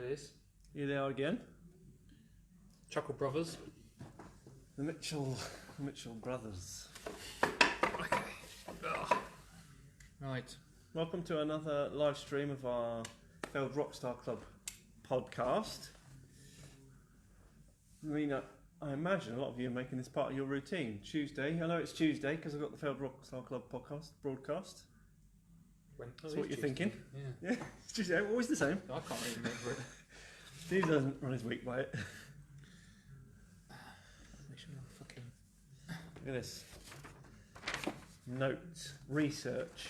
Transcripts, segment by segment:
is. Here they are again. Chuckle Brothers. The Mitchell brothers. Okay. Ugh. Right. Welcome to another live stream of our failed Rockstar Club podcast. I mean, I imagine a lot of you are making this part of your routine. Tuesday. I know it's Tuesday because I've got the failed Rockstar Club podcast broadcast. That's what you're thinking. Yeah. It's Tuesday. Always the same. I can't even remember it. Steve doesn't run his week by it. Make sure I'm fucking... Look at this. Notes. Research.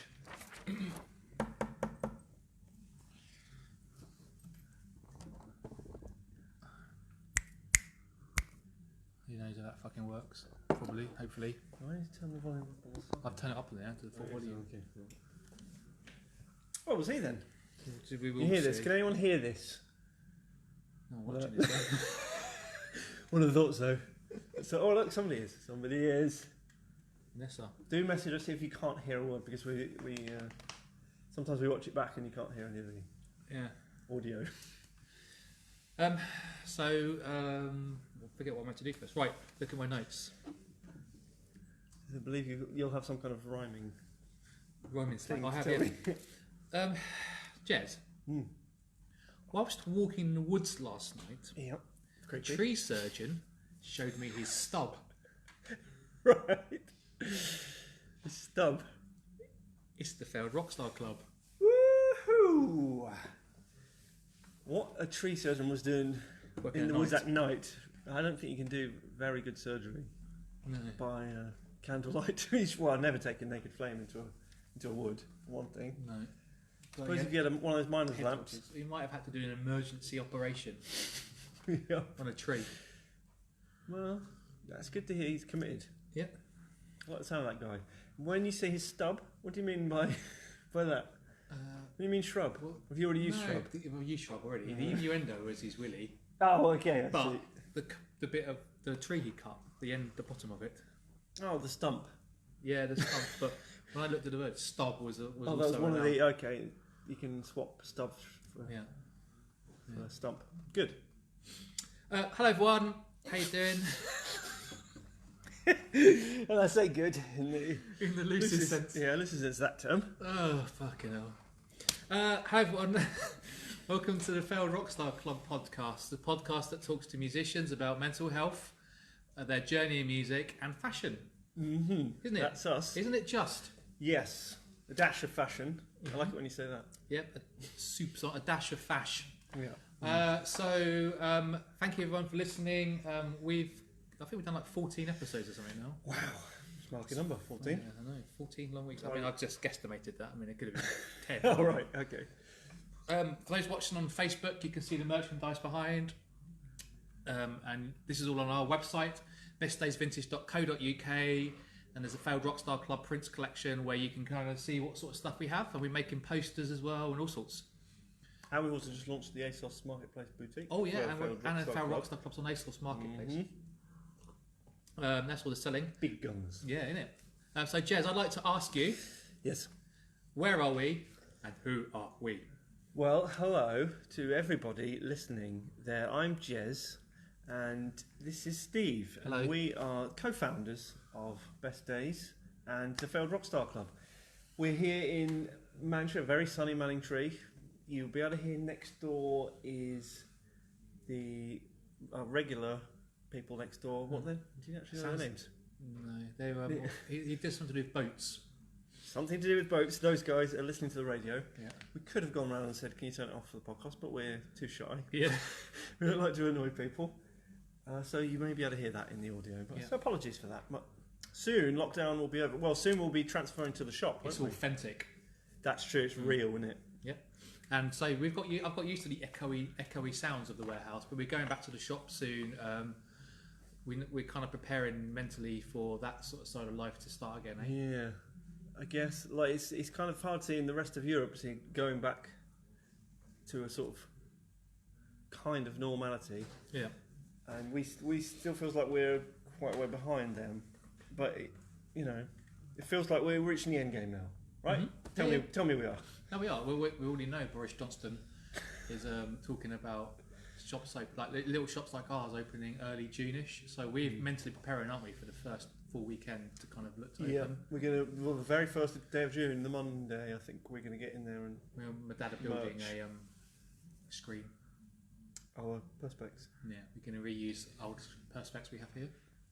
Who knows how that fucking works? Probably, hopefully. Why did you turn the volume up? I've turned it up there to the full volume. Okay. What was he then? We will You hear see. this? Can anyone hear this? No, I'm watching it. One of the thoughts though. So, oh look, somebody is. Nessa. Do message us if you can't hear a word because we sometimes we watch it back and you can't hear any of the audio. I forget what I'm meant to do first. Right, look at my notes. I believe you'll have some kind of rhyming Thing. I have to tell it. Jez. Whilst walking in the woods last night, Yep. a tree surgeon showed me his stub. Right. The stub. It's the failed Rockstar Club. Woohoo! What a tree surgeon was doing Working in the at woods night. at night. I don't think you can do very good surgery No. by candlelight. Well, I've never taken naked flame into a wood, for one thing. No. Suppose if you had one of those miner's lamps. You might have had to do an emergency operation Yeah. on a tree. Well, that's good to hear he's committed. Yeah. I like the sound of that guy. When you say his stub, what do you mean by that? What do you mean shrub? Well, Have you already used shrub? Well, you shrub already. The innuendo was his willy, Oh, okay. I but see. the bit of the tree he cut, the bottom of it. Oh, the stump. Yeah, the stump. But when I looked at the word stub was Oh, also that was one around. of the. Okay, you can swap stub for a stump. Good. Hello everyone. How you doing? And I say good in the loosest sense. Yeah, loosest sense that term. Oh fucking hell. Hi everyone. Welcome to the Failed Rockstar Club podcast, the podcast that talks to musicians about mental health, their journey in music and fashion. Mm-hmm. Isn't it? That's us. Isn't it just? Yes. A dash of fashion. I like it when you say that. Yep, a dash of fash. Yeah. Thank you everyone for listening. I think we've done like 14 episodes or something now. Wow. It's my lucky number, 14. Yeah, I know, 14 long weeks. I mean, I've just guesstimated that. I mean, it could have been 10. Oh, right, okay. For those watching on Facebook, you can see the merchandise behind. And this is all on our website, bestdaysvintage.co.uk. And there's a Failed Rockstar Club prints collection where you can kind of see what sort of stuff we have. And we're making posters as well and all sorts. And we also just launched the ASOS Marketplace boutique. Oh, yeah, Failed and a Rockstar Failed Club. Rockstar Club's on ASOS Marketplace. Mm-hmm. That's all the selling. Big guns. Yeah, innit? So, Jez, I'd like to ask you, Yes. where are we and who are we? Well, hello to everybody listening there. I'm Jez and this is Steve. Hello. And we are co-founders of Best Days and the Failed Rockstar Club. We're here in Manchester, a very sunny Manningtree. You'll be able to hear next door is the regular people next door. What then? Do you actually know their names? No, they were. He did something to do with boats. Something to do with boats. Those guys are listening to the radio. Yeah. We could have gone around and said, "Can you turn it off for the podcast?" But we're too shy. Yeah. We don't like to annoy people. So you may be able to hear that in the audio. But so apologies for that. But soon lockdown will be over. Well, soon we'll be transferring to the shop. It's won't we? authentic. That's true. It's real, isn't it? Yeah. And so I've got used to the echoey sounds of the warehouse, but we're going back to the shop soon. We're kind of preparing mentally for that sort of side of life to start again. Yeah. I guess like it's kind of hard seeing the rest of Europe going back to a sort of kind of normality. Yeah. And we still feels like we're quite way behind them, but it feels like we're reaching the end game now, right? Mm-hmm. Tell me we are. No, we are. We already know Boris Johnson is talking about shops like little shops like ours opening early June-ish. So we're mentally preparing, aren't we, for the first full weekend to kind of look to open. We're gonna the very first day of June, the Monday, I think we're gonna get in there and. My dad are building a screen. Oh, perspex. Yeah, we're going to reuse old perspex we have here.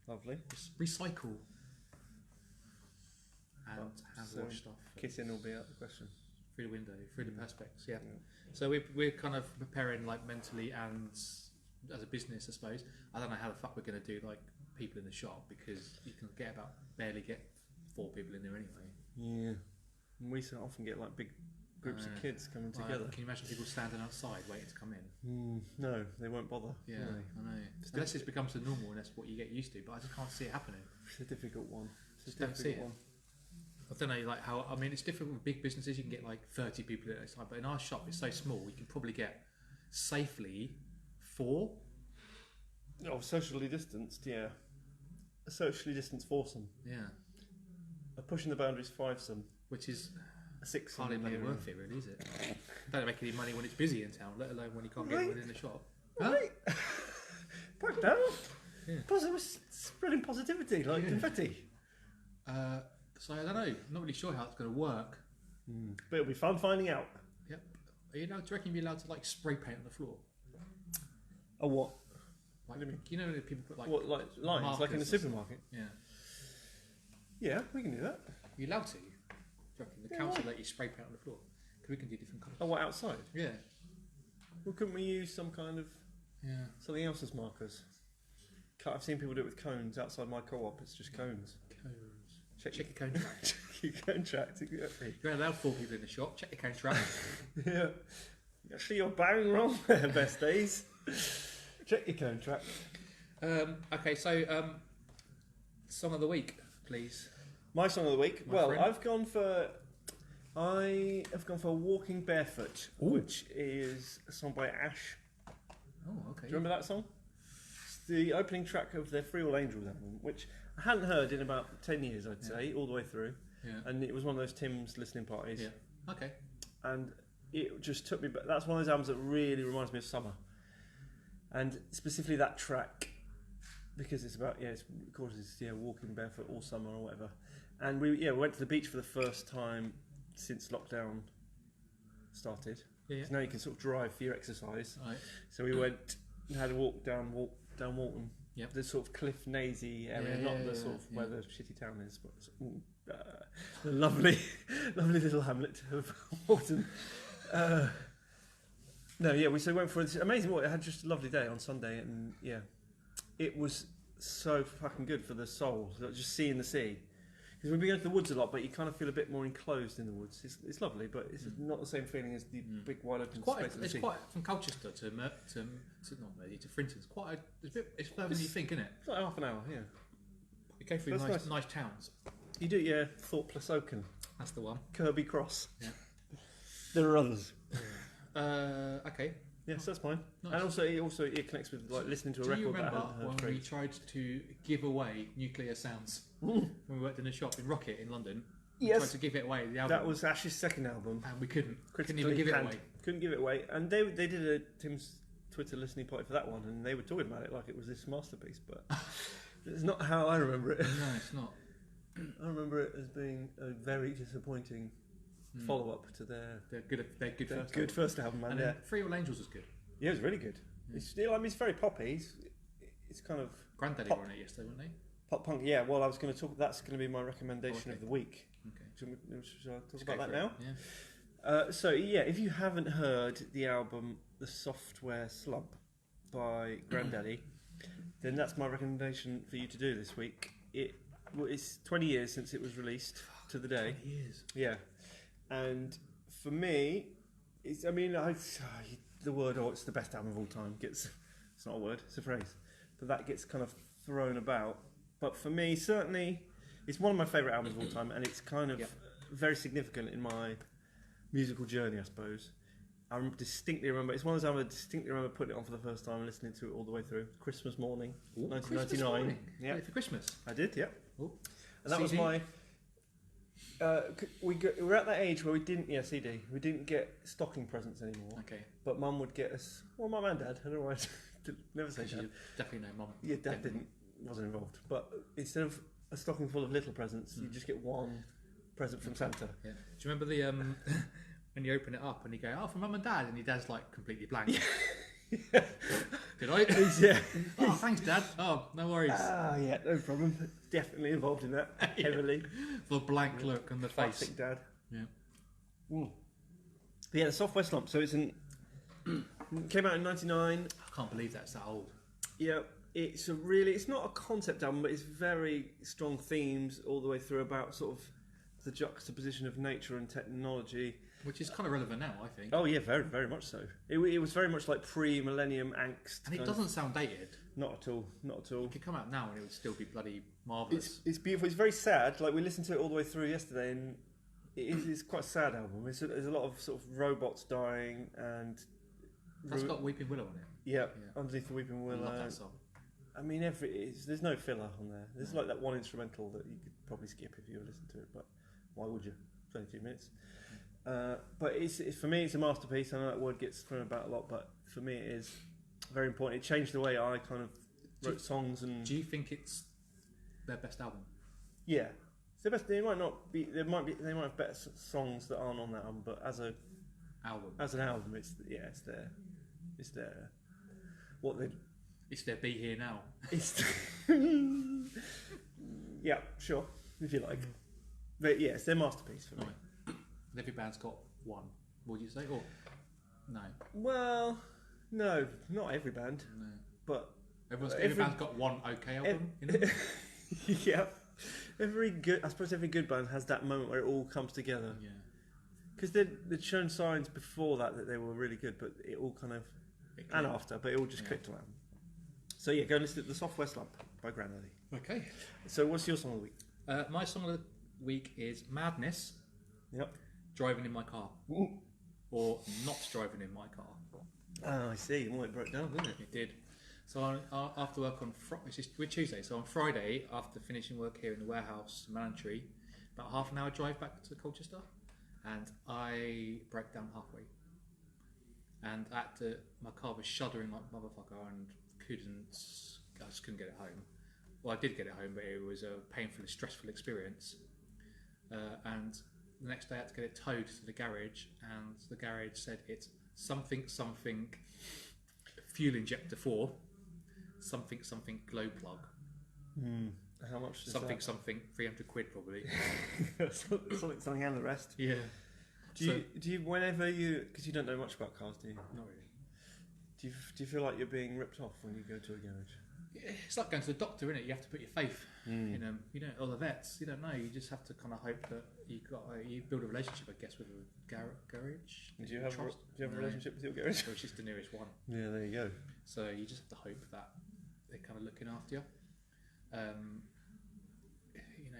Lovely. Just recycle and hand wash stuff. Kissing will be out of the question. Through the window, through the perspex. Yeah. So we're kind of preparing like mentally and as a business, I suppose. I don't know how the fuck we're going to do like people in the shop because you can barely get 4 people in there anyway. Yeah. And we often get like big groups of kids coming together. Can you imagine people standing outside waiting to come in? No, they won't bother. Yeah, I know. Unless it becomes the normal and that's what you get used to, but I just can't see it happening. It's a difficult one. I don't know, like how. I mean, it's different with big businesses. You can get like 30 people at a time, but in our shop, it's so small. You can probably get safely 4. Oh, socially distanced, yeah. A socially distanced foursome. Yeah. A pushing the boundaries 5-some. Which is a 6. hardly money worth it, really, is it? Don't make any money when it's busy in town, let alone when you can't get one in the shop. Right. Back down. Yeah. Spreading positivity like confetti. So I don't know. I'm not really sure how it's going to work. But it'll be fun finding out. Yep. Do you reckon you'd be allowed to like spray paint on the floor? Oh, what? Like, you know when people put like what, like lines, like in a supermarket? Yeah. Yeah, we can do that. Are you allowed to? Do you reckon the council let you spray paint on the floor? Because we can do different colours. Oh, what, outside? Yeah. Well, couldn't we use some kind of something else as markers? I've seen people do it with cones outside my co-op. It's just cones. Check your cone track. Check your cone track, exactly. You're allowed 4 people in the shop. Check your cone track. Yeah. Actually, you're bang wrong there, best days. Check your cone track. Okay, so song of the week, please. My song of the week. Friend. I've gone for "Walking Barefoot," which is a song by Ash. Oh, okay. Do you remember that song? It's the opening track of their Free All Angels album, which I hadn't heard in about 10 years, I'd say, all the way through. Yeah. And it was one of those Tim's listening parties. Yeah. Okay. And it just took me back. That's one of those albums that really reminds me of summer. And specifically that track, because it's about, of course it's walking barefoot all summer or whatever. And we went to the beach for the first time since lockdown started. Yeah. So now you can sort of drive for your exercise. Right. So we went and had a walk down Walton. Yep. The sort of Cliff Nazy area, not the sort of where the shitty town is, but the lovely little hamlet of Walton. We went for this amazing walk. I had just a lovely day on Sunday, and it was so fucking good for the soul. Just seeing the sea, because we go to the woods a lot, but you kind of feel a bit more enclosed in the woods. It's lovely, but it's not the same feeling as the big wide open space of the sea. It's quite from Colchester to Frinton's. It's further than you think, isn't it? It's like half an hour. Yeah, You go through nice towns. You do, Thorpe plus Oaken. That's the one. Kirby Cross. Yeah. There are others. Okay. Yes, that's mine. Nice. And also it connects with like listening to a record. Do you remember that when we tried to give away Nuclear Sounds when we worked in a shop in Rocket in London? We tried to give it away. The album. That was Ash's second album, and we couldn't even give it away. Couldn't give it away, and they did a Tim's Twitter listening party for that one, and they were talking about it like it was this masterpiece, but it's not how I remember it. No, it's not. I remember it as being a very disappointing follow-up to their good first album. And then Free All Angels was good. Yeah, it was really good. Yeah. It's very poppy. It's kind of Granddaddy were on it yesterday, weren't they? Pop punk. Yeah. Well, I was going to talk. That's going to be my recommendation of the week. Okay. Should I talk about that now? Yeah. If you haven't heard the album "The Software Slump" by Granddaddy, then that's my recommendation for you to do this week. It's 20 years since it was released to the day. 20 years. Yeah. And for me, the word "it's the best album of all time" it's not a word, it's a phrase, but that gets kind of thrown about. But for me, certainly, it's one of my favourite albums of all time, and it's kind of very significant in my musical journey, I suppose. I distinctly remember, it's one of those albums I distinctly remember putting it on for the first time and listening to it all the way through. Christmas morning, 1999. Yeah, for Christmas. I did, yeah. Ooh. And that CD? was my... We're at that age where we didn't, CD. We didn't get stocking presents anymore. Okay. But Mum would get us. Well, Mum and Dad. I don't know why. Never say Dad. You definitely know Mum. Yeah, Dad wasn't involved. But instead of a stocking full of little presents, you just get one present from Santa. Yeah. Do you remember the when you open it up and you go, "Oh, from Mum and Dad," and your dad's like completely blank. Yeah. Did I? Yeah. Oh, thanks, Dad. Oh, no worries. Yeah, no problem. Definitely involved in that heavily. The blank look on the face. Classic Dad. Yeah. But yeah, the Southwest Lump. So came out in '99. I can't believe that's that old. Yeah, it's not a concept album, but it's very strong themes all the way through about sort of the juxtaposition of nature and technology. Which is kind of relevant now, I think. Oh yeah, very, very much so. It was very much like pre-millennium angst. And it doesn't sound dated. Not at all, not at all. It could come out now and it would still be bloody marvellous. It's beautiful. It's very sad. Like we listened to it all the way through yesterday, and it's quite a sad album. There's a lot of sort of robots dying, and that's got Weeping Willow on it. Yeah, underneath the Weeping Willow. I love that song. I mean, there's no filler on there. There's like that one instrumental that you could probably skip if you were listening to it, but why would you? 22 minutes. But it's for me, it's a masterpiece. I know that word gets thrown about a lot, but for me, it is very important. It changed the way I kind of wrote songs. And do you think it's their best album? Yeah, it's the best. They might not be. They might have better songs that aren't on that album, but as an album, it's their what they. It's their Be Here Now. It's yeah, sure, if you like. But yeah, it's their masterpiece for me. Right. Every band's got one, would you say? Or no? Well, no, not every band. No. But every band's got one okay album. Yeah. I suppose every good band has that moment where it all comes together. Yeah. Because they'd shown signs before that they were really good, but it all kind of and after, but it all just clicked around. So yeah, go and listen to The Southwest Lump by Granary. Okay. So what's your song of the week? My song of the week is Madness. Yep. Driving in my car. Ooh. Or not driving in my car. Oh, I see. Well, it broke down, didn't it? It did. So after work on we're Tuesday. So on Friday, after finishing work here in the warehouse, Manningtree, about half an hour drive back to Colchester, and I broke down halfway. And my car was shuddering like a motherfucker, and I just couldn't get it home. Well, I did get it home, but it was a painful, stressful experience. And the next day I had to get it towed to the garage, and the garage said it's something fuel injector 4, something glow plug. How much is something that? 300 quid probably. something and the rest. Yeah. Do you whenever because you don't know much about cars, do you? Not really. Do you feel like you're being ripped off when you go to a garage? It's like going to the doctor, isn't it? You have to put your faith in them. You don't, or the vets. You don't know. You just have to kind of hope that you build a relationship, I guess, with a garage. Do you have a relationship with your garage? It's just the nearest one. Yeah, there you go. So you just have to hope that they're kind of looking after you.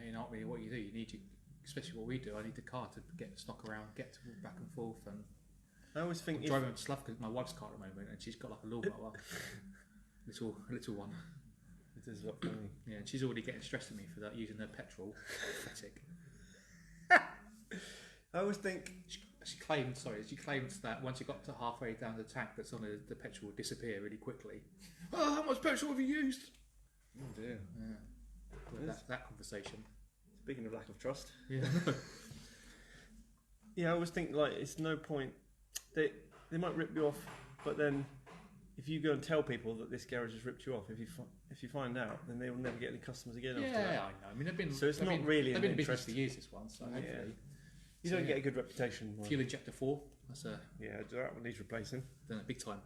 You're not really what you do. You need to, especially what we do. I need the car to get stock around, get to back and forth, and I always think I'm driving Slough because my wife's car at the moment, and she's got like a lawnmower. little one. It is what funny. Yeah, and she's already getting stressed at me for that, using her petrol. Pathetic. I always think she claimed that once you got to halfway down the tank, that some of the petrol would disappear really quickly. Oh, how much petrol have you used? Oh dear. Yeah. That conversation. Speaking of lack of trust. Yeah. Yeah, I always think like it's no point. They might rip you off, but then if you go and tell people that this garage has ripped you off, if you find out, then they will never get any customers again. Yeah, after that. I know. I mean, they've been in business for years. This one, so hopefully you don't get a good reputation. Fuel injector 4. That's that one needs replacing. Then a big time.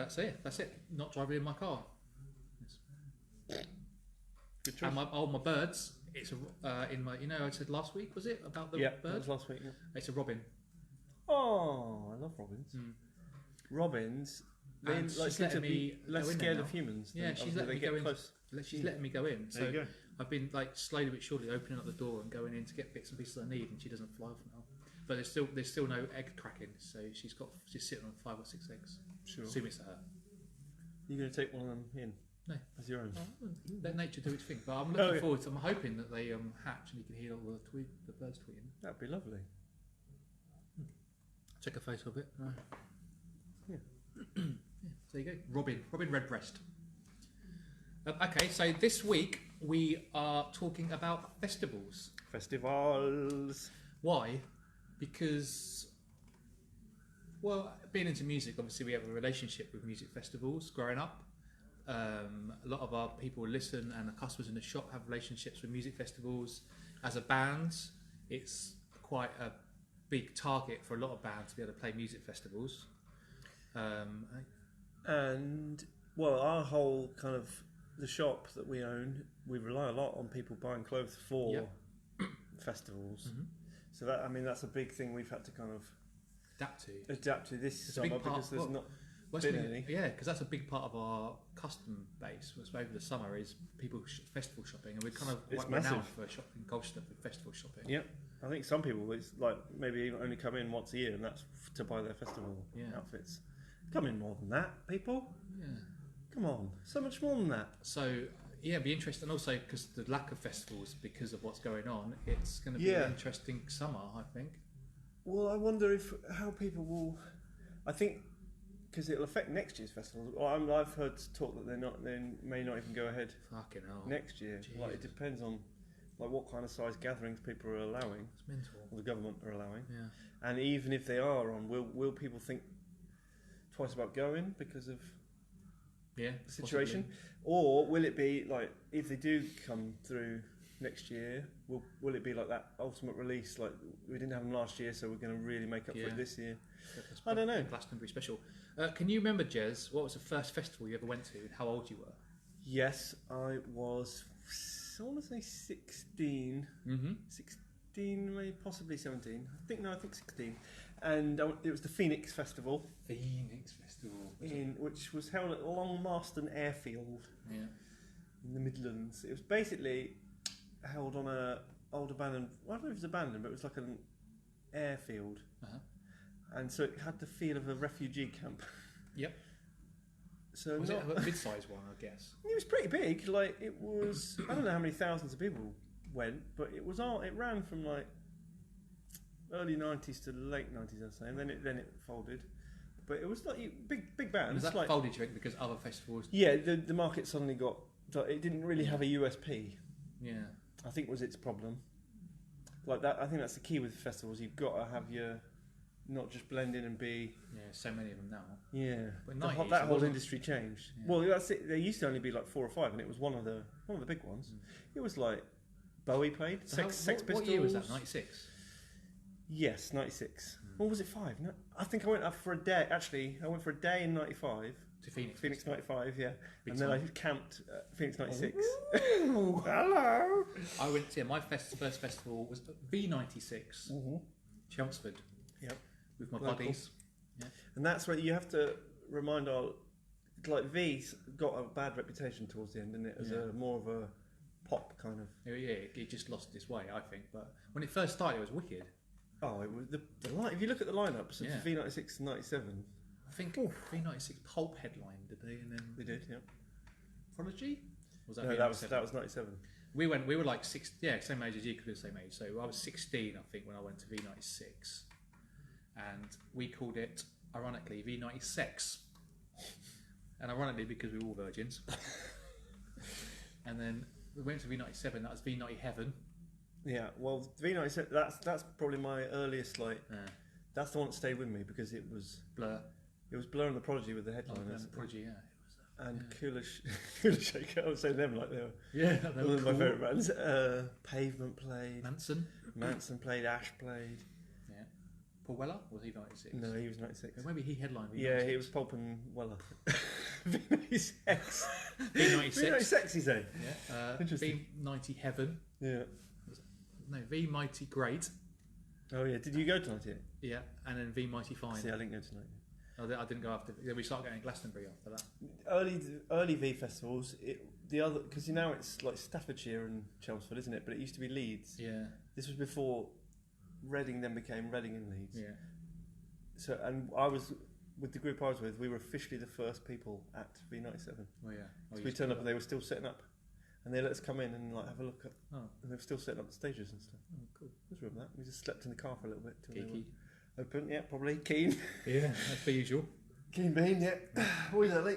So yeah, that's it. Not driving in my car. Yes. Good choice. And my birds. It's in my. I said last week, was it about the bird? Yeah, that was last week. Yeah. It's a robin. Oh, I love robins. Robins. They seem to be less scared of humans. Yeah, she's letting me go in. Close. She's letting me go in. So there you go. I've been slowly but surely opening up the door and going in to get bits and pieces I need, and she doesn't fly off now. But there's still no egg cracking, so she's sitting on 5 or 6 eggs. Sure. Assume it's her. You're going to take one of them in? No. As your own. Let nature do its thing. But I'm looking forward to. I'm hoping that they hatch and you can hear all the birds tweeting. That'd be lovely. Check a photo of it. Yeah. Yeah. There you go. Robin Redbreast. Okay, so this week we are talking about festivals. Festivals. Why? Because, well, being into music, obviously we have a relationship with music festivals growing up. A lot of our people listen and the customers in the shop have relationships with music festivals. As a band, it's quite a big target for a lot of bands to be able to play music festivals. And, well, our whole kind of, the shop that we own, we rely a lot on people buying clothes for festivals. Mm-hmm. So that, I mean, that's a big thing we've had to kind of adapt to this summer because there's not been any. Yeah, because that's a big part of our custom base. Over the summer is people festival shopping, and we're kind of it's massive now for shopping Colchester for festival shopping. Yeah, I think some people it's like maybe only come in once a year, and that's to buy their festival outfits. Come in more than that, people. Yeah. Come on, so much more than that. So, yeah, it'd be interesting. And also, because the lack of festivals, because of what's going on, it's going to be an interesting summer, I think. Well, I wonder how people will... I think, because it'll affect next year's festival. I've heard talk that they may not even go ahead Fucking hell. next year. Jesus. Like, it depends on what kind of size gatherings people are allowing. It's mental. Or the government are allowing. Yeah. And even if they are on, will people think twice about going because of... Yeah, situation, possibly. Or will it be like if they do come through next year? Will it be like that ultimate release? Like we didn't have them last year, so we're going to really make up for it this year. I don't know. Glastonbury special. Can you remember, Jez? What was the first festival you ever went to, and how old you were? Yes, I was. I want to say 16. Mm-hmm. 16, maybe possibly 17. I think 16. And it was the Phoenix Festival. Phoenix Festival. Which was held at Long Marston Airfield in the Midlands. It was basically held on a old abandoned... I don't know if it was abandoned, but it was like an airfield. Uh-huh. And so it had the feel of a refugee camp. Yep. So was it a mid-sized one, I guess? It was pretty big. Like it was... I don't know how many thousands of people went, but it ran from like early 90s to late 90s, I'd say, and then it folded. But it was like big bands. Was that like, folded, you think, because other festivals? Yeah, the market suddenly got... It didn't really have a USP. Yeah. I think was its problem. Like that, I think that's the key with festivals. You've got to have your... Not just blend in and be... Yeah, so many of them now. Yeah. But that whole industry changed. Yeah. Well, that's it. There used to only be like 4 or 5, and it was one of the big ones. It was like... Bowie played. So Sex Pistols. What year was that, 96? Yes, 96. Or was it 5? No, I think I went up for a day. Actually, I went for a day in 95. To Phoenix. Phoenix 95, yeah. Big and time. then I camped at Phoenix 96. Ooh. Hello! I went to... my first festival was V96. Mm-hmm. Chelmsford. Yep. With my Local. buddies. Yeah. And that's where you have to remind our... Like, V's got a bad reputation towards the end, didn't it? As a more of a pop kind of... Yeah, it just lost its way, I think. But when it first started, it was wicked. Oh, it was the line. If you look at the lineups of V96 and 97, I think V96 Pulp headline, did they? And then they did. Yeah. Prodigy? Was that no, V97? that was 97. We were like six. Yeah, same age as you. Could have the same age. So I was 16, I think, when I went to V96, and we called it ironically V96, and ironically because we were all virgins. And then we went to V97. That was V90 Heaven. Yeah, well, V97. That's probably my earliest. Like, that's the one that stayed with me because it was Blur. It was Blur and the Prodigy with the headliners. The Prodigy, yeah. And Cooler Shaker. I would say them like they were. Yeah, they were one of my favourite bands. Pavement played. Manson played. Ash played. Yeah. Paul Weller? Was he 96? No, he was 96. Maybe he headlined V96. Yeah, he was Pulp and Weller. V96. V96. V96, you say? Yeah. V90 Heaven. Yeah. No, V Mighty Great. Oh yeah, did you go to 98? Yeah, and then V Mighty Fine. See, I didn't go to 98. Oh, I didn't go after. Then we started getting Glastonbury after that. Early V festivals. Because now it's like Staffordshire and Chelmsford, isn't it? But it used to be Leeds. Yeah. This was before Reading then became Reading and Leeds. Yeah. So and I was with the group I was with, we were officially the first people at V97. Oh yeah. So we turned up and they were still setting up, and they let us come in and like have a look at. Oh. And they were still setting up the stages and stuff. Oh, cool. I just remember that. We just slept in the car for a little bit till they Geeky. were open. Yeah, probably keen. Yeah, that's the usual. Keen bean. Yeah, always early.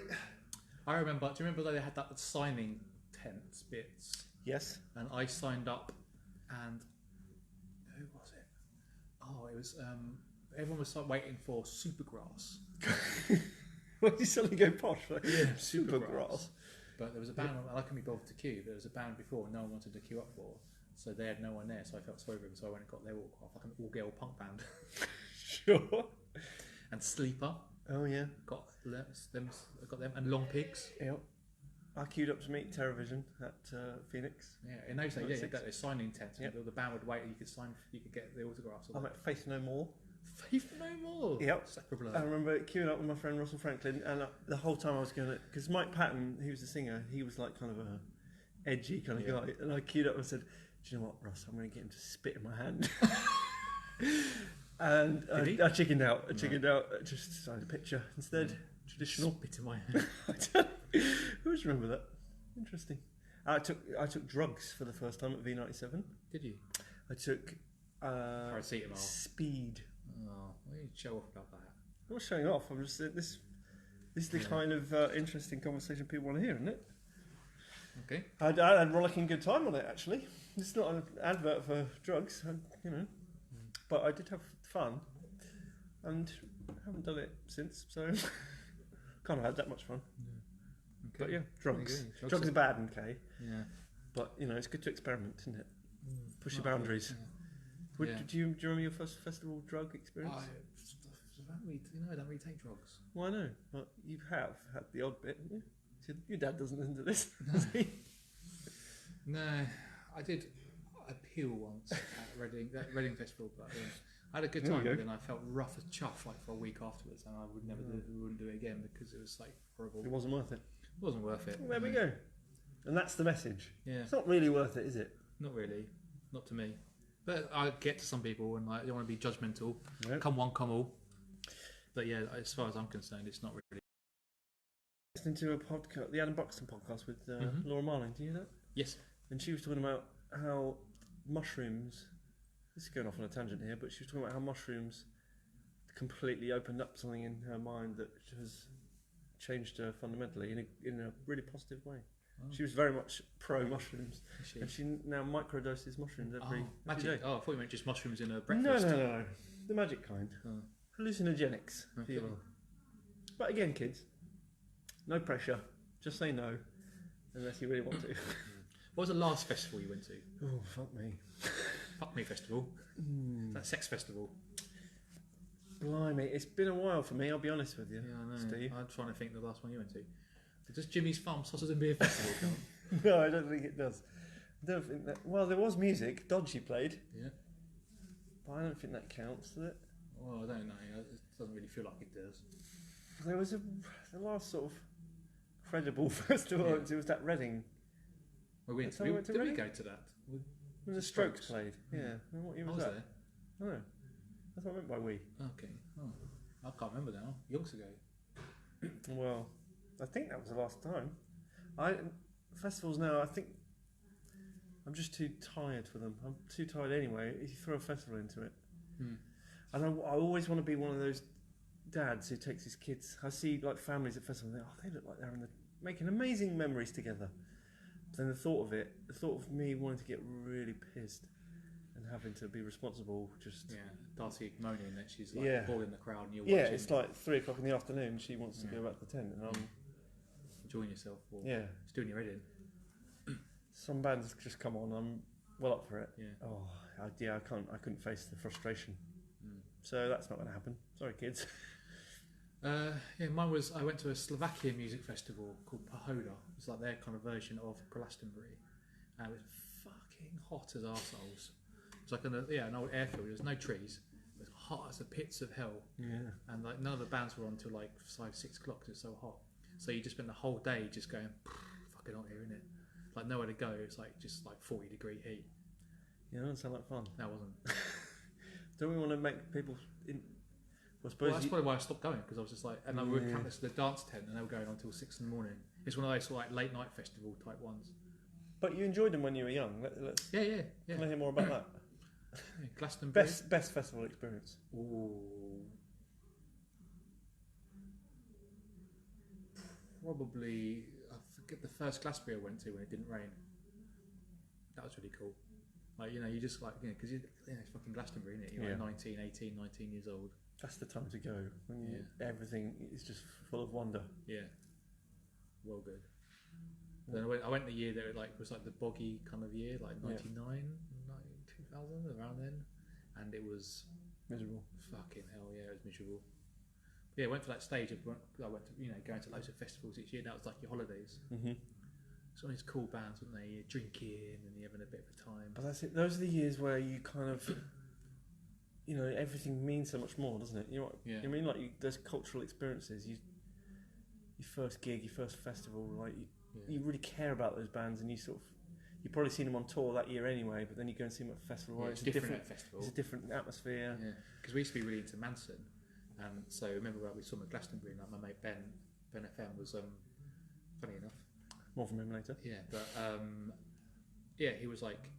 I remember. Do you remember they had that signing tent bits? Yes. And I signed up, and who was it? Oh, it was. Everyone was waiting for Supergrass. Why did you suddenly go posh? Like, Yeah, Supergrass. But there was a band, I couldn't be bothered to queue, but there was a band before no one wanted to queue up for, so they had no one there, so I felt sorry for them, so I went and got their autograph, like an all-girl punk band. Sure. And Sleeper, Oh yeah. got them, and Long Pigs. Yep. I queued up to meet TerraVision at Phoenix. Yeah, in those days, yeah, you 96. got those signing tents, Yep. and the band would wait, and you could get the autographs. I met Faith No More. Faith No More. Yep. Sacre bleu. I remember queuing up with my friend Russell Franklin, and the whole time I was going to, because Mike Patton, he was the singer, he was like kind of a edgy kind of guy, and I queued up and said, "Do you know what, Russ? I'm going to get him to spit in my hand." And I chickened out. I just signed a picture instead. Traditional. Spit in my hand. I always remember that. Interesting. I took drugs for the first time at V97. Did you? I took Paracetamol. speed. Oh, why don't you show off about that? I'm not showing off. I'm just this is the kind of interesting conversation people want to hear, isn't it? Okay. I had a rollicking good time on it actually. It's not an advert for drugs, but I did have fun, and I haven't done it since, so kind of had that much fun. Okay. But yeah, drugs. Okay. Drugs are bad, okay, Yeah. but it's good to experiment, isn't it? Push your Not boundaries. really, Do you remember your first festival drug experience? I don't really take drugs. Well, I know, but you have had the odd bit, haven't you? So your dad doesn't listen to this, does he? No, I did a peel once at Reading Festival, but I had a good There we time. go. But then I felt rough as chuff like for a week afterwards, and I would never wouldn't do it again because it was like horrible. It wasn't worth it. It wasn't worth it. Well, there we go. And that's the message. Yeah, It's not really worth it, is it? not really, not to me. But I get to some people and like, I don't want to be judgmental. Nope. Come one, come all. But yeah, as far as I'm concerned, it's not really. Listening to a podcast, the Adam Buxton podcast with Laura Marling. Do you hear that? Yes. And she was talking about how mushrooms. This is going off on a tangent here, but she was talking about how mushrooms completely opened up something in her mind that has changed her fundamentally in a really positive way. Oh. She was very much pro mushrooms, Is she? and she now microdoses mushrooms every magic. day. Oh, I thought you meant just mushrooms in a No, breakfast. no, the magic kind. Oh. Hallucinogenics, if you Okay. will. But again, kids, no pressure. Just say no, unless you really want to. What was the last festival you went to? Oh, fuck me. Fuck Me Festival. That sex festival. Blimey, it's been a while for me, I'll be honest with you, Yeah, I know. Steve. I'm trying to think the last one you went to. Does Jimmy's Farm Sausage and Beer Festival count? No, I don't think it does. I don't think that. Well, there was music. Dodgy played, Yeah. but I don't think that counts, does it? Well, I don't know. It doesn't really feel like it does. There was the last sort of credible festival. Yeah. It was that Reading We went. That's how we went to Did we Reading? go to that? when the Strokes played. Yeah. And what year I was was that? there. No, that's what I meant by we. Okay. Oh, I can't remember now. Yonks ago. Well, I think that was the last time. Festivals now, I think I'm just too tired for them. I'm too tired anyway. If you throw a festival into it, and I always want to be one of those dads who takes his kids. I see like families at festivals. And they look like they're making amazing memories together. But then the thought of me wanting to get really pissed and having to be responsible, just Yeah. Darcy moaning that she's like Yeah. bored in the crowd and you're yeah, watching. it's like 3:00 in the afternoon. She wants to Yeah. go back to the tent, and I'm enjoying yourself or yeah. just doing your head in. Some bands just come on. I'm well up for it. Yeah. Oh, I couldn't face the frustration. Mm. So that's not going to happen. Sorry, kids. Yeah, mine was. I went to a Slovakian music festival called Pohoda. It's like their kind of version of Glastonbury, and it was fucking hot as arseholes. It's like an old airfield. There was no trees. It was hot as the pits of hell, Yeah. and like none of the bands were on till like 5-6 o'clock 'cause it's so hot. So you just spend the whole day just going fucking hot here, innit? Like nowhere to go. It's like just like 40-degree heat. Yeah, that doesn't sound like fun. That wasn't. Don't we want to make people I suppose Well, that's probably why I stopped going, because I was just like, and I would campus the dance tent, and they were going on until 6 in the morning. It's one of those sort of like late night festival type ones. But you enjoyed them when you were young. Let's Yeah. Can I hear more about that? Yeah, Glastonbury. Best festival experience. Ooh. Probably, I forget the first Glastonbury I went to when it didn't rain. That was really cool. Like, you know, you just like, you know, because it's fucking Glastonbury, isn't it? You're like 19, 18, 19 years old. That's the time to go when everything is just full of wonder. Yeah. Well good. Then I went the year that it was like the boggy kind of year, like 99, 2000, around then. And it was miserable. Fucking hell, yeah, it was miserable. Yeah, I went for that stage of, I went to, going to loads of festivals each year. That was like your holidays. Mm-hmm. It's all these cool bands, weren't they? You're drinking and you're having a bit of a time. But that's it. Those are the years where you kind of, everything means so much more, doesn't it? You know what I mean? Like those cultural experiences. Your first gig, your first festival, like you really care about those bands, and you've probably seen them on tour that year anyway. But then you go and see them at a festival. Yeah, it's different at festival. It's a different atmosphere. Yeah, because we used to be really into Manson. So I remember when we saw him at Glastonbury, like my mate Ben FM was, funny enough. More from him later. Yeah, but he was like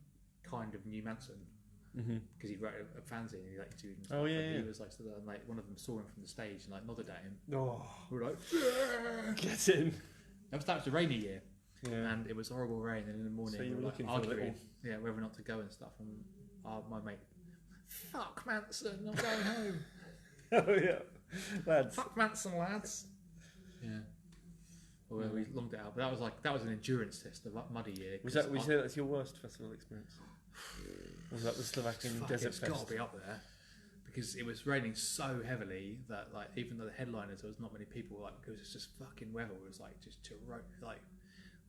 kind of new Manson because he wrote a fanzine and he like interviewed him. Oh yeah, He was like, so that, like one of them saw him from the stage and like nodded at him. Oh, we were like, get in. That was a rainy year, and it was horrible rain. And in the morning, so you were looking like, for arguing, whether or not to go and stuff. And my mate, fuck Manson, I'm going home. Oh yeah, lads. Fuck Manson, lads. Yeah. Well, we longed it out, but that was an endurance test, a muddy year. Would you say that's your worst festival experience? Or was that the Slovakian Desert It's Fest? got to be up there because it was raining so heavily that like even though the headliners there was not many people, like it was just fucking weather. It was like just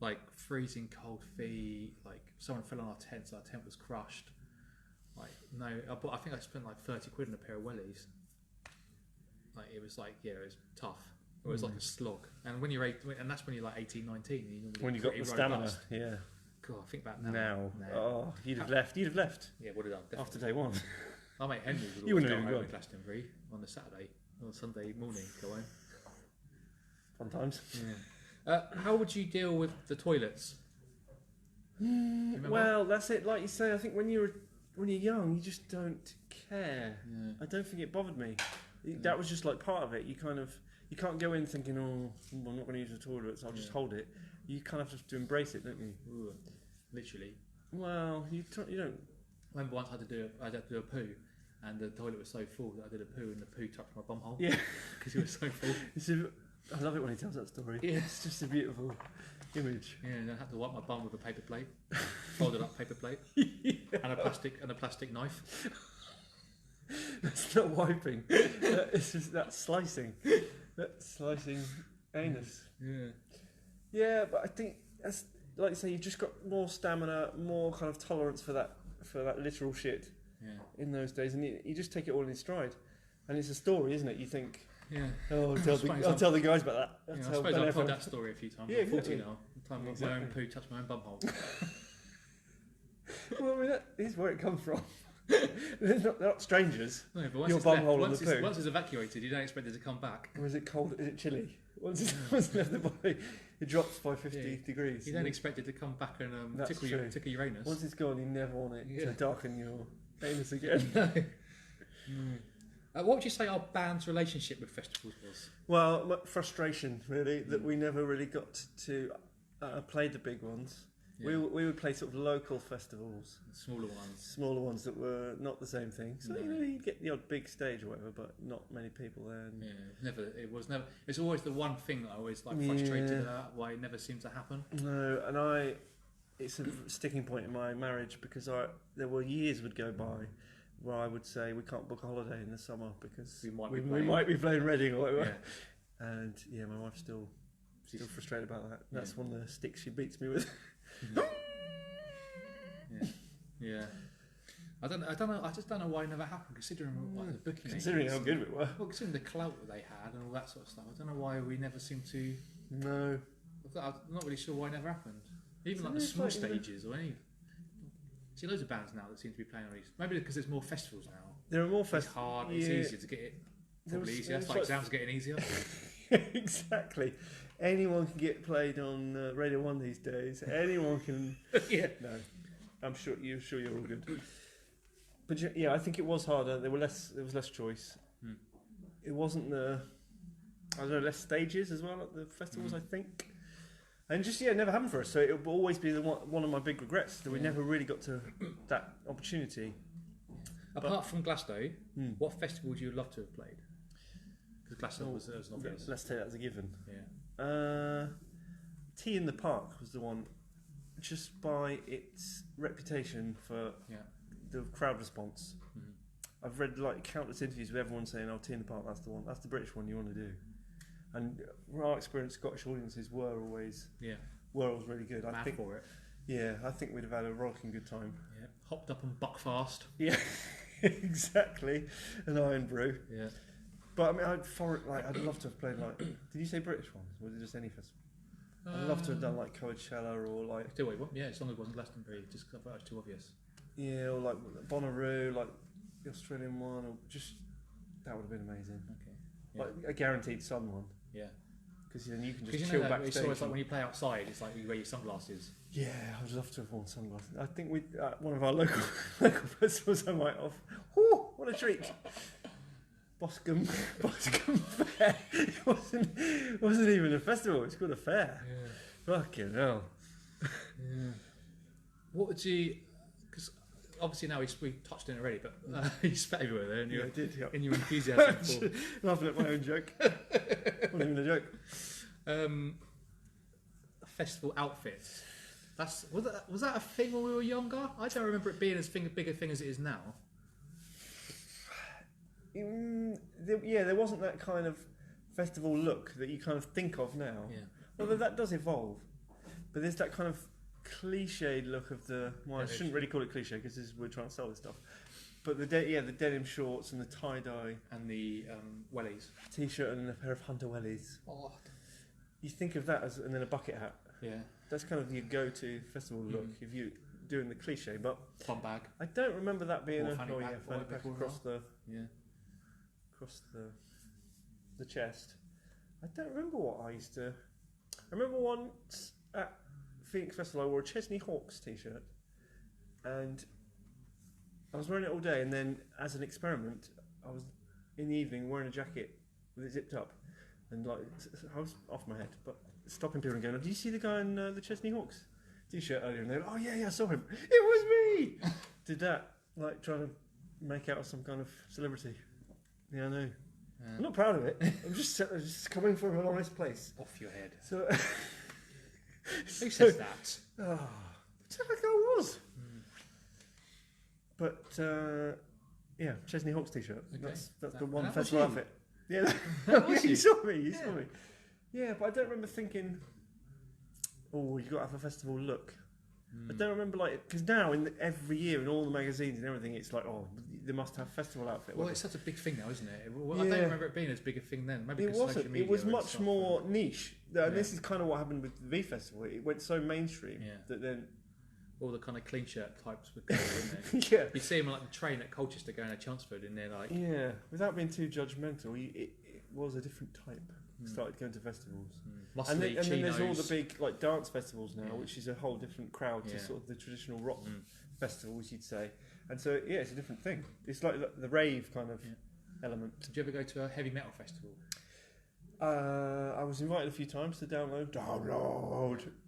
like freezing cold feet. Like someone fell on our tent, so our tent was crushed. Like I think I spent like 30 quid on a pair of wellies. Like it was like it was tough. It was like a slog. And when you're and that's when you're like 18, 19. When you got the stamina, yeah. God, I think about now. Oh, you'd have left. Yeah, would have done. After day one. My mate Henry would you always wouldn't go have home at Glastonbury on a Saturday or Sunday morning. Go home. Fun times. Yeah. How would you deal with the toilets? Well, that's it. Like you say, I think when you're young, you just don't care. Yeah. I don't think it bothered me. That was just like part of it. You can't go in thinking, oh, I'm not going to use the toilet, so I'll just hold it. You kind of have to embrace it, don't you? Ooh, literally. Well, you don't. I remember once I had to do a poo, and the toilet was so full that I did a poo, and the poo touched my bum hole. Yeah, because it was so full. I love it when he tells that story. Yeah. It's just a beautiful image. Yeah, and I had to wipe my bum with a paper plate, folded up paper plate, and a plastic knife. That's not wiping. That's slicing. That's slicing anus. Yeah. Yeah, but I think that's like you say. You've just got more stamina, more kind of tolerance for that literal shit. Yeah. In those days, and you just take it all in stride, and it's a story, isn't it? You think. Yeah. Oh, I'll tell the guys about that. I suppose I've told that story a few times. Yeah, I'm 40 exactly. now. The time my own poo touched my own bum hole. Well, I mean, that is where it comes from. They're not strangers. No, but once your it's bum left, hole once in the poo. Once it's evacuated, you don't expect it to come back. Or is it cold? Is it chilly? Once it's left the body, it drops by 50 degrees. You don't expect it to come back and tickle your anus. Once it's gone, you never want it to darken your anus again. What would you say our band's relationship with festivals was? Well, frustration, really, that we never really got to play the big ones. Yeah. We would play sort of local festivals. Smaller ones that were not the same thing. So you'd get the odd big stage or whatever, but not many people there. Yeah, it's always the one thing that I always frustrated about why it never seemed to happen. No, and it's a sticking point in my marriage because there were years would go by where I would say we can't book a holiday in the summer because we might be playing Reading or whatever. Yeah. And my wife's still frustrated about that. That's one of the sticks she beats me with. Yeah. I don't know. I just don't know why it never happened. Considering the booking, considering how good we were. Well, considering the clout that they had and all that sort of stuff. I don't know why we never seemed to. No. I'm not really sure why it never happened. Even like the small stages or any. See loads of bands now that seem to be playing on these. Maybe because there's more festivals now. There are more festivals. It's hard. It's easier to get it. Probably easier. It's like exams are getting easier. Exactly. Anyone can get played on Radio 1 these days. Anyone can. Yeah. No, I'm sure you're all good. But yeah, I think it was harder. There was less choice. It wasn't less stages as well at the festivals. I think, and just it never happened for us. So it will always be one of my big regrets that we never really got to that opportunity. Apart from Glasgow, what festival would you love to have played? Because Glasgow was an obvious. Let's take that as a given. Yeah. Tea in the Park was the one, just by its reputation for the crowd response. I've read like countless interviews with everyone saying, "Oh, Tea in the Park, that's the one. That's the British one you want to do." And our experience, Scottish audiences were always really good. I think for it. Yeah, I think we'd have had a rollicking good time. Yeah, hopped up and buck fast. Yeah, exactly. An Iron Brew. Yeah. But I mean, I'd love to have played like. Did you say British ones? Or was it just any festival? I'd love to have done like Coachella or like. Do we? Yeah, as long as it wasn't Glastonbury, just because I thought it was too obvious. Yeah, or like Bonnaroo, like the Australian one, or just that would have been amazing. Okay. Yeah. Like a guaranteed sun one. Yeah. Because then you can just chill backstage. It's always like when you play outside, it's like you wear your sunglasses. Yeah, I'd love to have worn sunglasses. I think we one of our local festivals I might have. Whoo, what a treat! Boscombe Fair. It wasn't even a festival. It's called a fair. Yeah. Fucking hell. Yeah. What would you? Because obviously now we touched on it already, but you spat everywhere there, and I did. Yeah. In your enthusiasm. Laughing at my own joke. Wasn't even a joke. Festival outfits. Was that a thing when we were younger? I don't remember it being as big a thing as it is now. There wasn't that kind of festival look that you kind of think of now. Yeah. Although that does evolve, but there's that kind of cliched look of the. Well, I shouldn't really call it cliche because we're trying to sell this stuff. But the denim shorts and the tie dye and the wellies, t-shirt and a pair of hunter wellies. Oh. You think of that and then a bucket hat. Yeah. That's kind of your go-to festival look if you're doing the cliche. But fun bag. I don't remember that being fanny pack across the. Yeah. Across the chest. I don't remember what I used to. I remember once at Phoenix Festival I wore a Chesney Hawks t-shirt, and I was wearing it all day. And then, as an experiment, I was in the evening wearing a jacket with it zipped up, and like I was off my head, but stopping people and going, "Do you see the guy in the Chesney Hawks t-shirt earlier?" And they were, "Oh yeah, I saw him. It was me." Did that like trying to make out some kind of celebrity. Yeah, I know. I'm not proud of it. I'm just coming from an honest place. Off your head. So, who says that? Oh, I was. But yeah, Chesney Hawks t-shirt. Okay. That's the one festival outfit. Yeah, you saw me. You saw me. Yeah, but I don't remember thinking, "Oh, you got to have a festival look." I don't remember because now every year in all the magazines and everything, it's like, "Oh, they must have festival outfit." Well, it's such a big thing now, isn't it? I don't remember it being as big a thing then. Maybe it wasn't. It was much more niche. And this is kind of what happened with the V Festival. It went so mainstream that then all the kind of clean shirt types would go, wouldn't yeah. You see them on like the train at Colchester going to Chelmsford, and they're like, without being too judgmental, it was a different type. Started going to festivals, and then there's all the big like dance festivals now, which is a whole different crowd to sort of the traditional rock festivals, you'd say. And so it's a different thing. It's like the rave kind of element. Did you ever go to a heavy metal festival? I was invited a few times to download,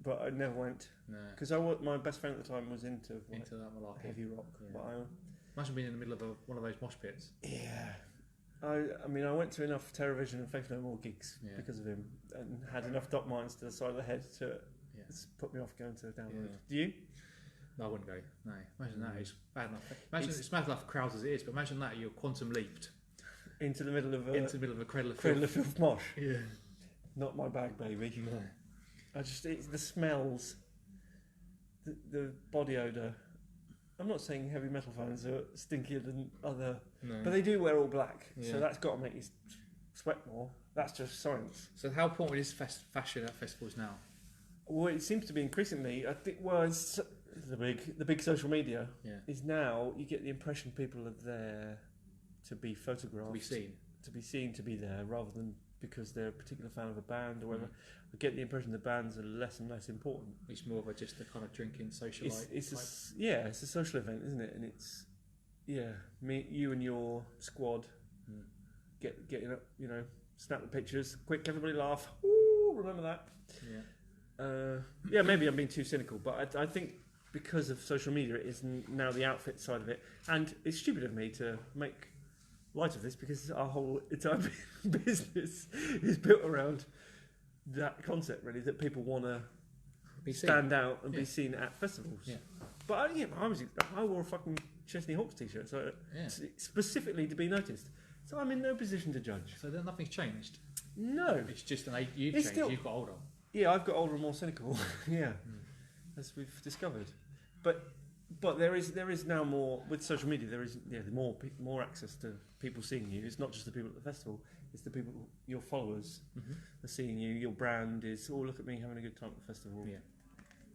but I never went. No, because my best friend at the time was into that malarkey, heavy rock. Yeah. But imagine being in the middle of one of those mosh pits. Yeah. I mean, I went to enough Terrorvision and Faith No More gigs because of him, and had enough dot mines to the side of the head to put me off going to download. Yeah. Do you? No, I wouldn't go. No, imagine that is bad enough. Imagine it's bad enough for crowds as it is, but imagine that you're quantum leaped into the middle of a cradle of filth mosh. Yeah, not my bag, baby. No. It's the smells, the body odour. I'm not saying heavy metal fans are stinkier than other, but they do wear all black, so that's got to make you sweat more. That's just science. So how important is fashion at festivals now? Well, it seems to be increasingly. I think it's the big social media is now. You get the impression people are there to be photographed, to be seen to be there rather than because they're a particular fan of a band or whatever. I get the impression the bands are less and less important. It's more of just a kind of drinking socialite. It's a social event, isn't it? And it's you and your squad getting up, snap the pictures, quick, everybody laugh. Ooh, remember that? Yeah. Maybe I'm being too cynical, but I think because of social media, it is now the outfit side of it, and it's stupid of me to make light of this because our whole entire business is built around that concept, really, that people want to stand out and be seen at festivals. Yeah. But I wore a fucking Chesney Hawks t-shirt, so specifically to be noticed. So I'm in no position to judge. So then nothing's changed. No, it's just you've changed. You've got older. Yeah, I've got older and more cynical. As we've discovered. But there is now more with social media. There is more access to people seeing you. It's not just the people at the festival. It's the people, your followers, are seeing you. Your brand is, look at me having a good time at the festival. Yeah,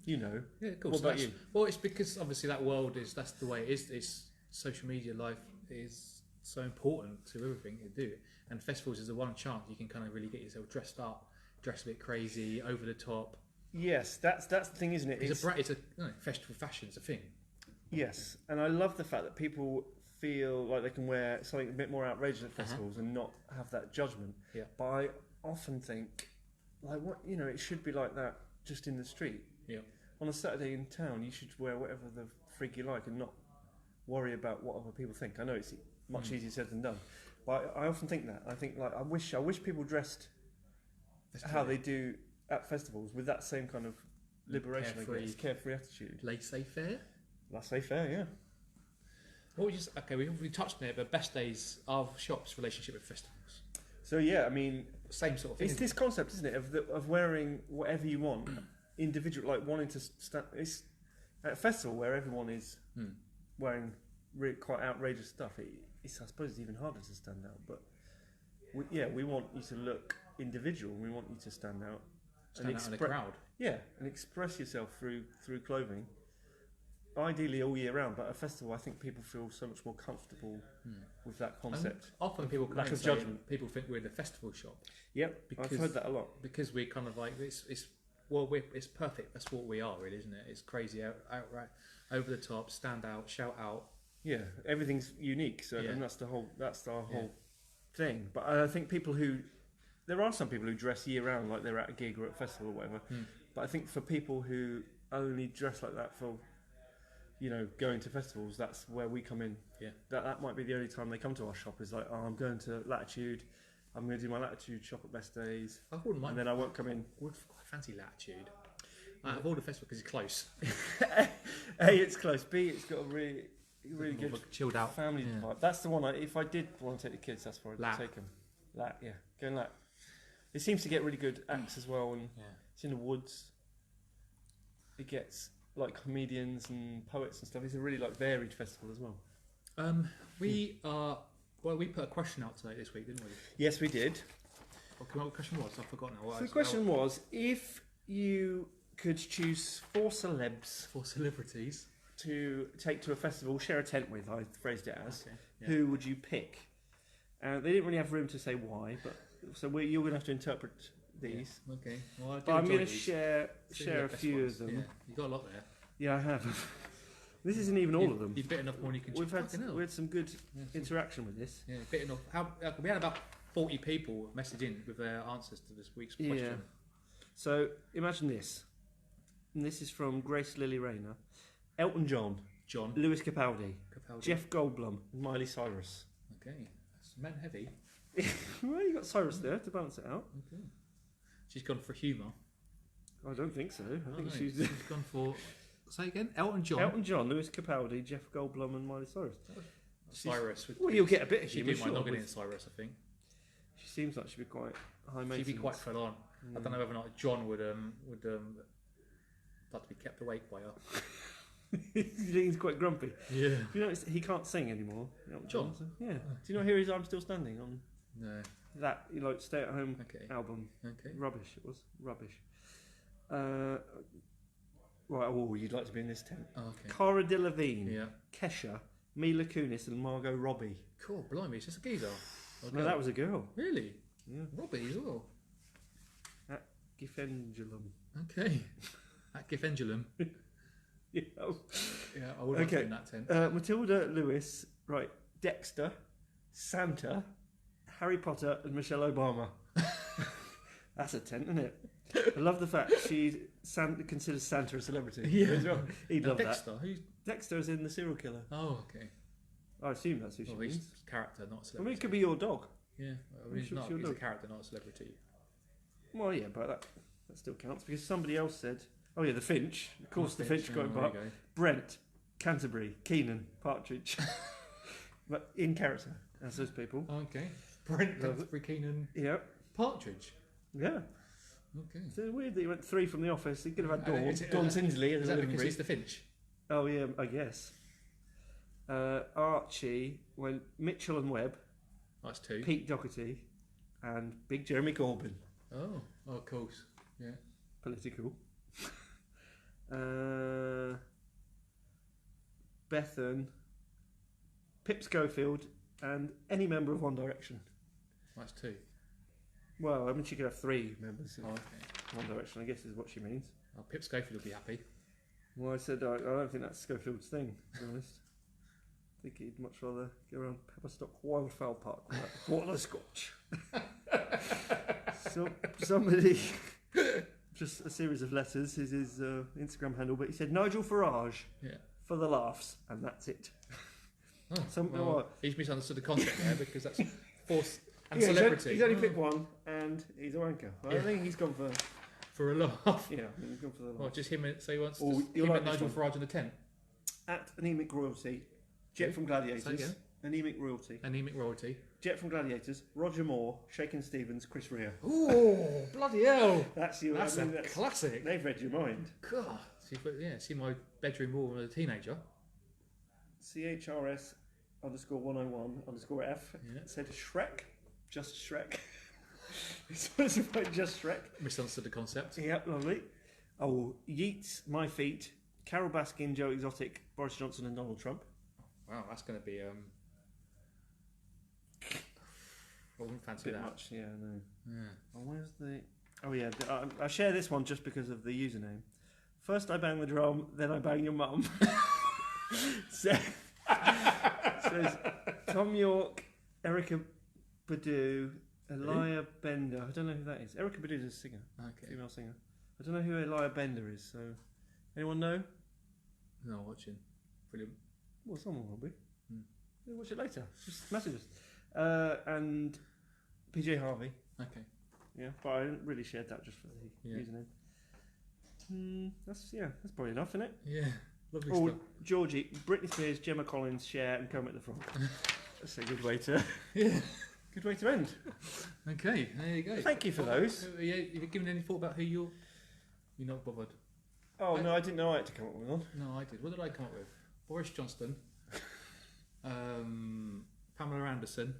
Yeah, of course. What about you? Well, it's because obviously that's the way it is. It's social media life is so important to everything you do, and festivals is the one chance you can kind of really get yourself dressed up, dressed a bit crazy, over the top. Yes, that's the thing, isn't it? It's a festival fashion. It's a thing. Yes, and I love the fact that people feel like they can wear something a bit more outrageous at festivals and not have that judgment. Yeah. But I often think, it should be like that just in the street. Yeah. On a Saturday in town, you should wear whatever the frig you like and not worry about what other people think. I know it's much easier said than done, but I often think that. I think I wish people dressed how they do at festivals with that same kind of liberation, carefree attitude. Laissez-faire? Laissez-faire, yeah. What we touched on it, but best days of shops' relationship with festivals. So yeah, I mean, same sort of thing. It's this concept, isn't it, of wearing whatever you want, individual, like wanting to stand. It's at a festival where everyone is wearing really quite outrageous stuff. I suppose it's even harder to stand out. But we want you to look individual. We want you to stand out. Stand out in the crowd. Yeah, and express yourself through clothing. Ideally all year round, but at a festival I think people feel so much more comfortable with that concept. And often people come lack of judgment. People think we're in a festival shop. Yep, I've heard that a lot. Because we're kind of like it's perfect. That's what we are, really, isn't it? It's crazy, outright, over the top, stand out, shout out. Yeah, everything's unique. So and that's our whole thing. But I think there are some people who dress year round like they're at a gig or at a festival or whatever. But I think for people who only dress like that for going to festivals, that's where we come in. Yeah, that might be the only time they come to our shop is like, I'm going to Latitude, I'm going to do my Latitude shop at Best Days, I wouldn't mind. And then I won't come in. I would quite fancy Latitude. Of all the festivals, because it's close. A, it's close. B, it's got a really good chilled out family vibe. That's the one. If I did want to take the kids, that's where I'd take them. Go and Lat. It seems to get really good acts as well, and it's in the woods. It gets like comedians and poets and stuff. It's a really varied festival as well. We put a question out today this week, didn't we? Yes, we did. What the question was? I forgot now. So the question was, if you could choose 4 celebrities to take to a festival, share a tent with, I phrased it as, who would you pick? They didn't really have room to say why, but so you're going to have to interpret these. Yeah. Okay. Well, but I'm going to share a few of them. Yeah. You got a lot there. Yeah, I have. This isn't even all of them. You've bit enough more than you can choose. We had some good interaction with this. Yeah, bit enough. We had about 40 people message in with their answers to this week's question. Yeah. So imagine this. And this is from Grace Lily Rayner. Elton John. Lewis Capaldi. Jeff Goldblum. And Miley Cyrus. Okay. That's men heavy. Well, you got Cyrus there to balance it out. Okay. She's gone for humour. I don't think so. I think she's gone for... Say again? Elton John, Lewis Capaldi, Jeff Goldblum and Miley Cyrus. Cyrus. You'll get a bit of humour. She might not get in Cyrus, I think. She seems like she'd be quite high maintenance. She'd be quite full on. I don't know whether or not John would like to be kept awake by her. He's quite grumpy. Yeah. Do you know he can't sing anymore? John? Yeah. Do you not hear his I'm Still Standing on? No. That Stay at Home album. Okay. Rubbish. It was rubbish. Right. Oh, you'd like to be in this tent. Oh, okay. Cara Delevingne. Yeah. Kesha, Mila Kunis, and Margot Robbie. Cool. Blimey, it's just a geezer. Or No, girl? that was a girl. Really? Yeah. Robbie as well. At Gifendulum. Okay. At Gifendulum. Yeah. Yeah, I would like to Okay. be in that tent. Matilda Lewis. Right. Dexter. Santa. Harry Potter and Michelle Obama. That's a tent, isn't it? I love the fact she considers Santa a celebrity. Yeah. As well. He'd love Dexter. Who's? that. Dexter is in The Serial Killer. Oh, okay. I assume that's who she Well, he's means. a character, not a I celebrity. mean, it could be your dog. Yeah, I'm he's, sure not, she'll he's a do. character, not a celebrity. Well, yeah, but that still counts because somebody else said, oh yeah, the Finch. Of course, the Finch got there involved. you go. Brent, Canterbury, Keenan, Partridge. But in character, as those people. Okay. Brent, Love it. Canterbury, Keenan, Yeah. Partridge. Yeah. Okay. So weird that you went 3 from the office. You could have had And Dawn, is it- Dawn Tinsley as Is a that living because breed. he's the Finch? Oh yeah, I guess. Archie went Mitchell and Webb, That's 2. Pete Doherty, and Big Jeremy Corbyn. Oh, of course. Yeah. Political. Bethan, Pip Schofield, and any member of One Direction. That's 2. Well, I mean, she could have 3 members of Oh, okay. One Direction, I guess is what she means. Oh, Pip Schofield will be happy. Well, I said I don't think that's Schofield's thing, to be honest. I think he'd much rather go around Pepperstock Wildfowl Park with that bottle of scotch. So, somebody, just a series of letters, is his Instagram handle, but he said Nigel Farage Yeah. for the laughs, and that's it. Oh, Well, well, he's misunderstood the concept there because that's force and yeah, celebrity. He's only picked one, and he's a wanker. Well, I Yeah. think he's gone for, For a laugh. yeah, I think he's gone for the laugh. Well, just him. So he wants Oh, to, you'll him like and this Nigel one. Farage in the tent. At Anemic Royalty, Jet from Say Gladiators, again. Anemic Royalty, Anemic royalty. Jet from Gladiators, Roger Moore, Shakin' Stevens, Chris Rea. Oh, bloody hell! That's you. That's I mean, a classic. They've read your mind. God. See my bedroom wall when I was a teenager. CHRS _101 _F Yeah. said Shrek, just Shrek. It's about just Shrek. Misunderstood the concept. Yep, lovely. Oh, Yeats, My Feet, Carol Baskin, Joe Exotic, Boris Johnson, and Donald Trump. Wow, that's going to be. I wouldn't fancy Bit that. much, yeah, no. Yeah. Oh, where's the? Oh yeah, I share this one just because of the username. First I bang the drum, then I bang your mum. Says Tom York, Erica Badu, Elia Bender. I don't know who that is. Erica Badu is a singer, Okay. female singer. I don't know who Elia Bender is. So, anyone know? No, watching. Brilliant. Well, someone will be. Hmm. We'll watch it later. Just message us. And PJ Harvey. Okay. Yeah, but I didn't really shared that just for the Yeah. username. That's probably enough, isn't it? Yeah. Lovely Oh, stuff. Georgie, Britney Spears, Gemma Collins, Cher, and Kermit the Frog. That's a good way to Yeah. good way to end. Okay. There you go. Thank you for those. Yeah. Have you given any thought about who you're not bothered? Oh no, I didn't know I had to come up with one. No, I did. What did I come up with? Boris Johnson. Pamela Anderson.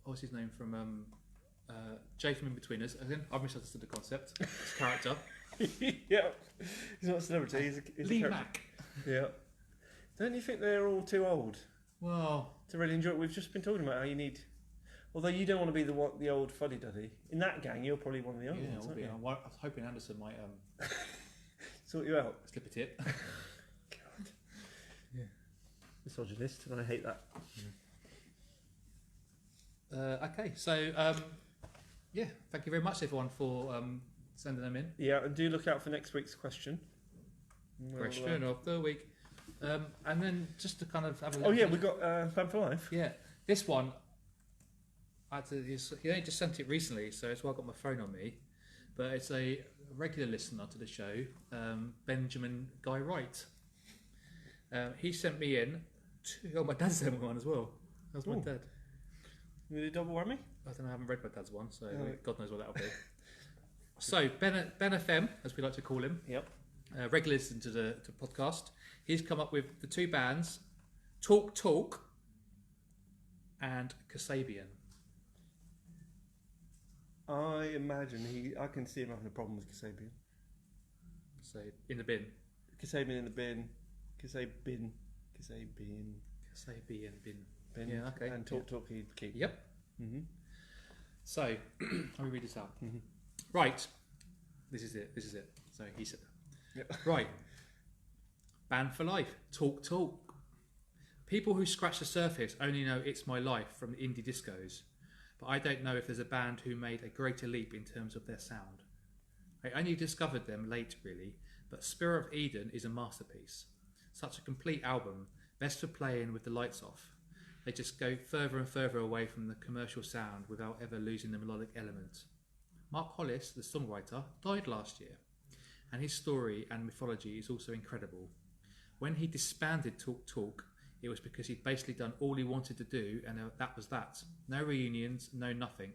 What's his name from Jay from In Between Us? Again, I've misunderstood the concept. His character. Yeah, he's not a celebrity. He's Lee a character. Mack. Yeah. Don't you think they're all too old Well, to really enjoy it? We've just been talking about how you need. Although you don't want to be the old fuddy duddy in that gang, you're probably one of the yeah, young ones, will aren't be. you? I was hoping Anderson might Sort you out. slip a tip. God. Yeah. Misogynist, and I hate that. Okay, so yeah, thank you very much everyone for sending them in. Yeah, and do look out for next week's question. We'll, Question of the week, and then just to kind of have a Oh look yeah, at- we got Fan for Life. yeah, this one. He only just sent it recently, so it's why I got my phone on me. But it's a regular listener to the show, Benjamin Guy Wright. He sent me in. Oh, my dad sent me one as well. That was my Ooh. dad. You did a double whammy? I don't know, I haven't read my dad's one, so Right. God knows what that'll be. So, Ben FM, as we like to call him, Yep. regular listener to the podcast, he's come up with the 2 bands, Talk Talk and Kasabian. I imagine I can see him having a problem with Kasabian. So, in the bin. Kasabian in the bin. Kasabian. Kasabian bin. bin. Yeah, okay. And talk he'd keep. Yep. Mm-hmm. So, let me read this out. Mm-hmm. Right. This is it. So he said, Yep. right. Band for life. Talk. People who scratch the surface only know It's My Life from the indie discos, but I don't know if there's a band who made a greater leap in terms of their sound. I only discovered them late, really, but Spirit of Eden is a masterpiece. Such a complete album, best for playing with the lights off. They just go further and further away from the commercial sound without ever losing the melodic element. Mark Hollis, the songwriter, died last year, and his story and mythology is also incredible. When he disbanded Talk, it was because he'd basically done all he wanted to do, and that was that. No reunions, no nothing.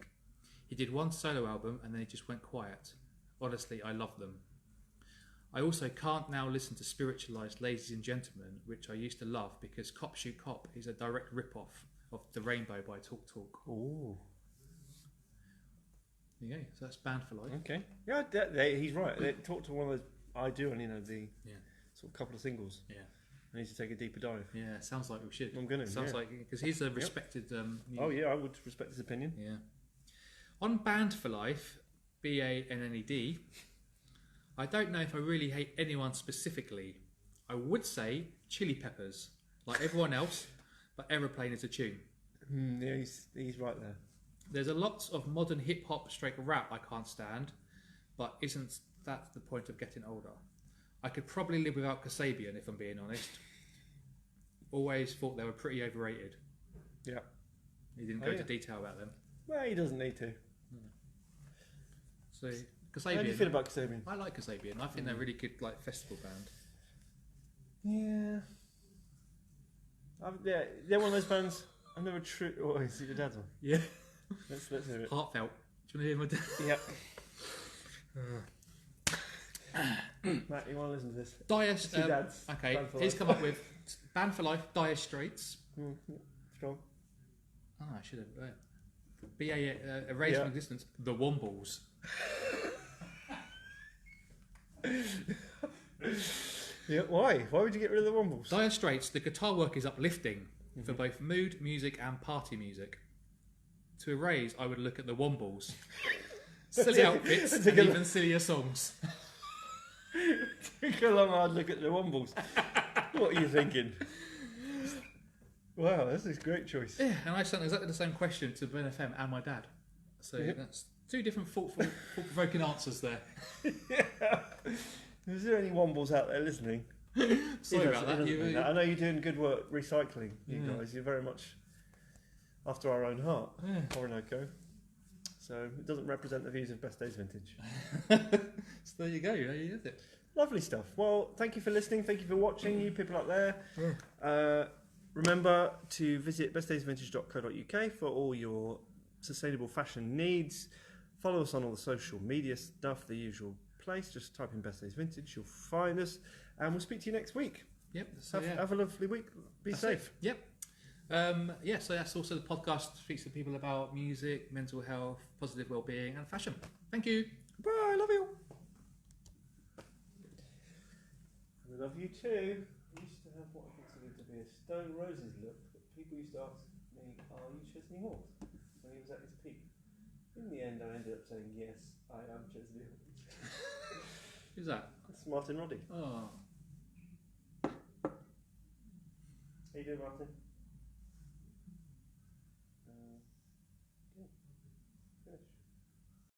He did one solo album and then he just went quiet. Honestly, I love them. I also can't now listen to spiritualised Ladies and Gentlemen, which I used to love because Cop Shoot Cop is a direct rip-off of The Rainbow by Talk. Oh. There you go. So that's Band for Life. Okay. Yeah, he's right. They talk to one of those. I do, and the sort of couple of singles. Yeah. I need to take a deeper dive. Yeah, sounds like we should. I'm gonna. Sounds like because he's a respected. Oh yeah, I would respect his opinion. Yeah. On Band for Life, BANNED, I don't know if I really hate anyone specifically. I would say Chili Peppers, like everyone else, but Aeroplane is a tune. Yeah, he's right there. There's a lot of modern hip hop straight rap I can't stand, but isn't that the point of getting older? I could probably live without Kasabian if I'm being honest. Always thought they were pretty overrated. Yeah. He didn't go into detail about them. Well, he doesn't need to. So Kasabian. How do you feel about Kasabian? I like Kasabian. I think they're a really good festival band. Yeah. They're one of those bands. I've never true. Oh, is it your dad's one? Yeah. Let's hear it. Heartfelt. Do you want to hear my dad? Yep. Matt, you want to listen to this? Dire. Dads. Okay. He's come up with Band for Life, Dire Straits. Strong. Oh, I should have. Erased from existence. The Wombles. Yeah. Why? Why would you get rid of the Wombles? Dire Straits. The guitar work is uplifting for both mood music and party music. To erase, I would look at the Wombles. Silly outfits and even sillier songs. Take a long hard look at the Wombles. What are you thinking? Wow, this is a great choice. Yeah, and I sent exactly the same question to Ben FM and my dad. So that's two different thought-provoking answers there. Yeah. Is there any Wombles out there listening? Sorry about that. I know you're doing good work recycling, you guys. You're very much after our own heart, Orinoco. So it doesn't represent the views of Best Days Vintage. So there you go. There you have it. Lovely stuff. Well, thank you for listening. Thank you for watching, you people out there. Remember to visit bestdaysvintage.co.uk for all your sustainable fashion needs. Follow us on all the social media stuff, the usual place. Just type in Best Days Vintage, you'll find us. And we'll speak to you next week. Yep. So, have a lovely week. Be safe. Yep. So that's also the podcast speaks to people about music, mental health, positive well-being and fashion. Thank you. Bye, love you. I love you too. I used to have what I considered to be a Stone Roses look, but people used to ask me, are you Chesney Hawkes? When he was at his peak. In the end I ended up saying, yes, I am Chesney Hawkes. Who's that? That's Martin Roddy. Oh. How you doing, Martin?